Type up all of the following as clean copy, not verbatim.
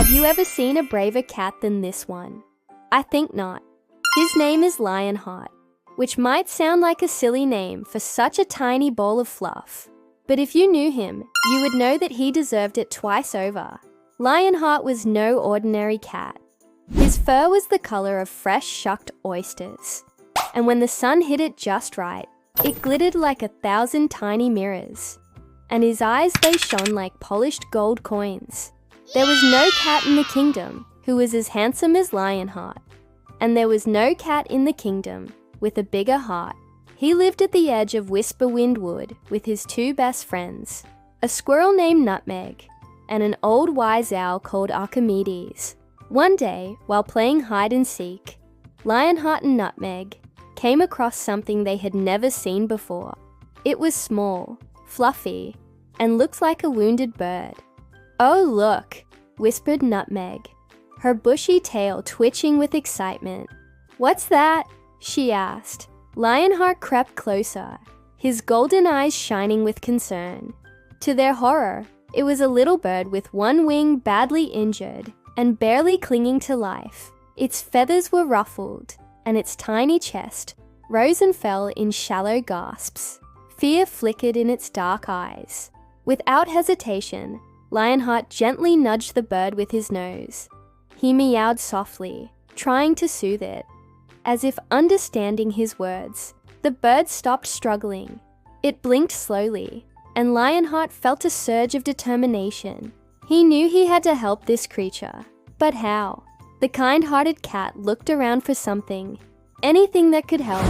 Have you ever seen a braver cat than this one? I think not. His name is Lionheart, which might sound like a silly name for such a tiny ball of fluff. But if you knew him, you would know that he deserved it twice over. Lionheart was no ordinary cat. His fur was the color of fresh shucked oysters, and when the sun hit it just right, it glittered like 1,000 tiny mirrors. And his eyes, they shone like polished gold coins. There was no cat in the kingdom who was as handsome as Lionheart, and there was no cat in the kingdom with a bigger heart. He lived at the edge of Whisperwind Wood with his two best friends, a squirrel named Nutmeg and an old wise owl called Archimedes. One day, while playing hide and seek, Lionheart and Nutmeg came across something they had never seen before. It was small, fluffy, and looked like a wounded bird. "Oh, look," whispered Nutmeg, her bushy tail twitching with excitement. "What's that?" she asked. Lionheart crept closer, his golden eyes shining with concern. To their horror, it was a little bird with one wing badly injured and barely clinging to life. Its feathers were ruffled, and its tiny chest rose and fell in shallow gasps. Fear flickered in its dark eyes. Without hesitation, Lionheart gently nudged the bird with his nose. He meowed softly, trying to soothe it. As if understanding his words, the bird stopped struggling. It blinked slowly, and Lionheart felt a surge of determination. He knew he had to help this creature, but how? The kind-hearted cat looked around for something, anything that could help.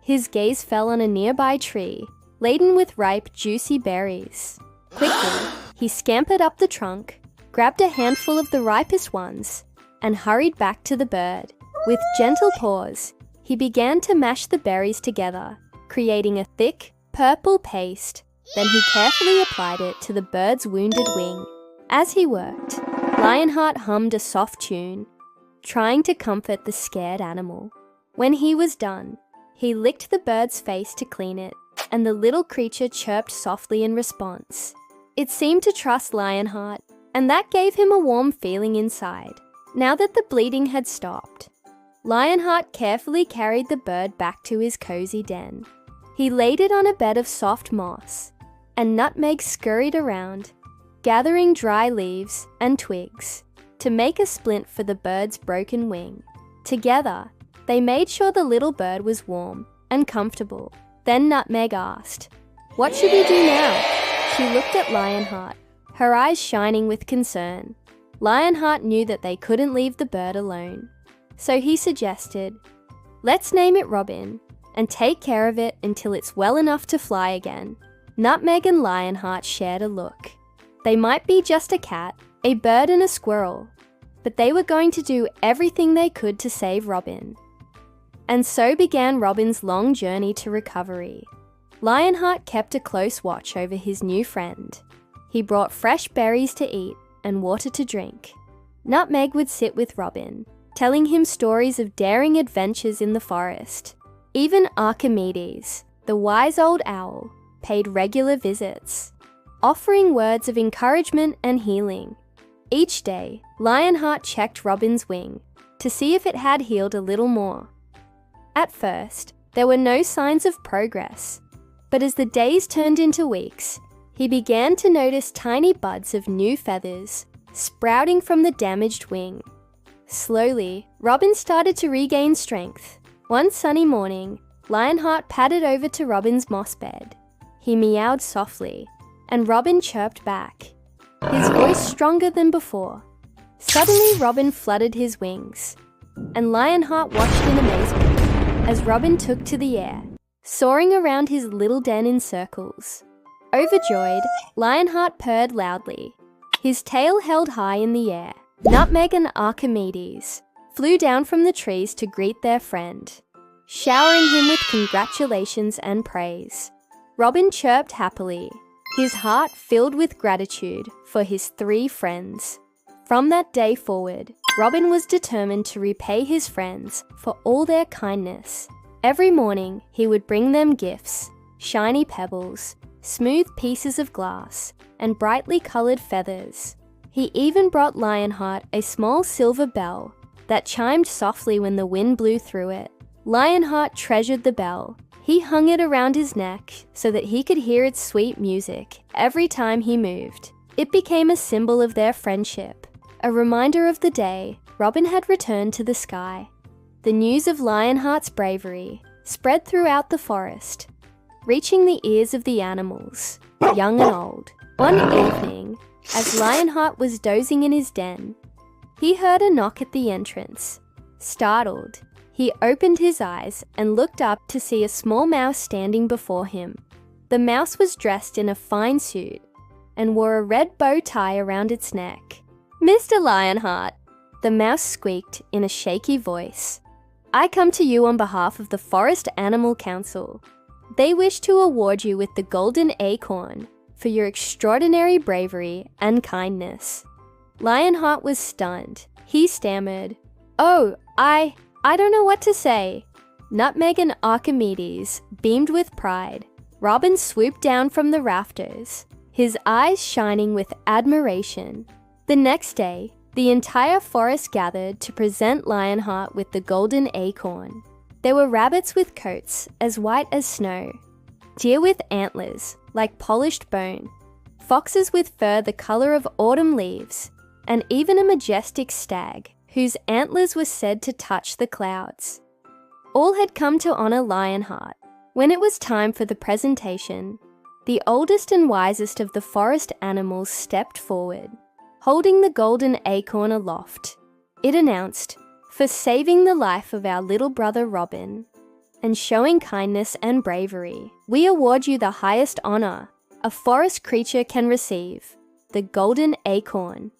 His gaze fell on a nearby tree, laden with ripe, juicy berries. Quickly, he scampered up the trunk, grabbed a handful of the ripest ones, and hurried back to the bird. With gentle paws, he began to mash the berries together, creating a thick, purple paste. Then he carefully applied it to the bird's wounded wing. As he worked, Lionheart hummed a soft tune, trying to comfort the scared animal. When he was done, he licked the bird's face to clean it, and the little creature chirped softly in response. It seemed to trust Lionheart, and that gave him a warm feeling inside. Now that the bleeding had stopped, Lionheart carefully carried the bird back to his cozy den. He laid it on a bed of soft moss, and Nutmeg scurried around, gathering dry leaves and twigs to make a splint for the bird's broken wing. Together, they made sure the little bird was warm and comfortable. Then Nutmeg asked, "What should we do now?" She looked at Lionheart, her eyes shining with concern. Lionheart knew that they couldn't leave the bird alone, so he suggested, "Let's name it Robin and take care of it until it's well enough to fly again." Nutmeg and Lionheart shared a look. They might be just a cat, a bird and a squirrel, but they were going to do everything they could to save Robin. And so began Robin's long journey to recovery. Lionheart kept a close watch over his new friend. He brought fresh berries to eat and water to drink. Nutmeg would sit with Robin, telling him stories of daring adventures in the forest. Even Archimedes, the wise old owl, paid regular visits, offering words of encouragement and healing. Each day, Lionheart checked Robin's wing to see if it had healed a little more. At first, there were no signs of progress, but as the days turned into weeks, he began to notice tiny buds of new feathers sprouting from the damaged wing. Slowly, Robin started to regain strength. One sunny morning, Lionheart padded over to Robin's moss bed. He meowed softly, and Robin chirped back, his voice stronger than before. Suddenly, Robin fluttered his wings, and Lionheart watched in amazement as Robin took to the air, soaring around his little den in circles. Overjoyed, Lionheart purred loudly, his tail held high in the air. Nutmeg and Archimedes flew down from the trees to greet their friend, showering him with congratulations and praise. Robin chirped happily, his heart filled with gratitude for his three friends. From that day forward, Robin was determined to repay his friends for all their kindness. Every morning, he would bring them gifts, shiny pebbles, smooth pieces of glass, and brightly coloured feathers. He even brought Lionheart a small silver bell that chimed softly when the wind blew through it. Lionheart treasured the bell. He hung it around his neck so that he could hear its sweet music every time he moved. It became a symbol of their friendship, a reminder of the day Robin had returned to the sky. The news of Lionheart's bravery spread throughout the forest, reaching the ears of the animals, young and old. One evening, as Lionheart was dozing in his den, he heard a knock at the entrance. Startled, he opened his eyes and looked up to see a small mouse standing before him. The mouse was dressed in a fine suit and wore a red bow tie around its neck. "Mr. Lionheart," the mouse squeaked in a shaky voice, "I come to you on behalf of the Forest Animal Council. They wish to award you with the Golden Acorn for your extraordinary bravery and kindness." Lionheart was stunned. He stammered, "Oh, I don't know what to say." Nutmeg and Archimedes beamed with pride. Robin swooped down from the rafters, his eyes shining with admiration. The next day, the entire forest gathered to present Lionheart with the Golden Acorn. There were rabbits with coats as white as snow, deer with antlers like polished bone, foxes with fur the color of autumn leaves, and even a majestic stag whose antlers were said to touch the clouds. All had come to honor Lionheart. When it was time for the presentation, the oldest and wisest of the forest animals stepped forward, holding the golden acorn aloft. It announced, "For saving the life of our little brother Robin and showing kindness and bravery, we award you the highest honor a forest creature can receive, the golden acorn."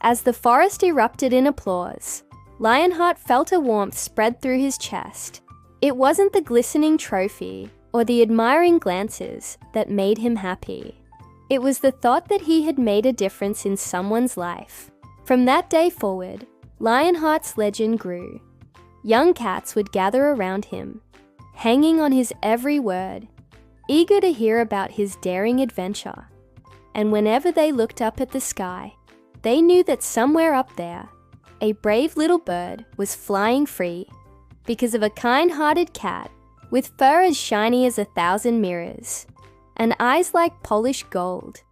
As the forest erupted in applause, Lionheart felt a warmth spread through his chest. It wasn't the glistening trophy or the admiring glances that made him happy. It was the thought that he had made a difference in someone's life. From that day forward, Lionheart's legend grew. Young cats would gather around him, hanging on his every word, eager to hear about his daring adventure. And whenever they looked up at the sky, they knew that somewhere up there, a brave little bird was flying free because of a kind-hearted cat with fur as shiny as 1,000 mirrors and eyes like polished gold.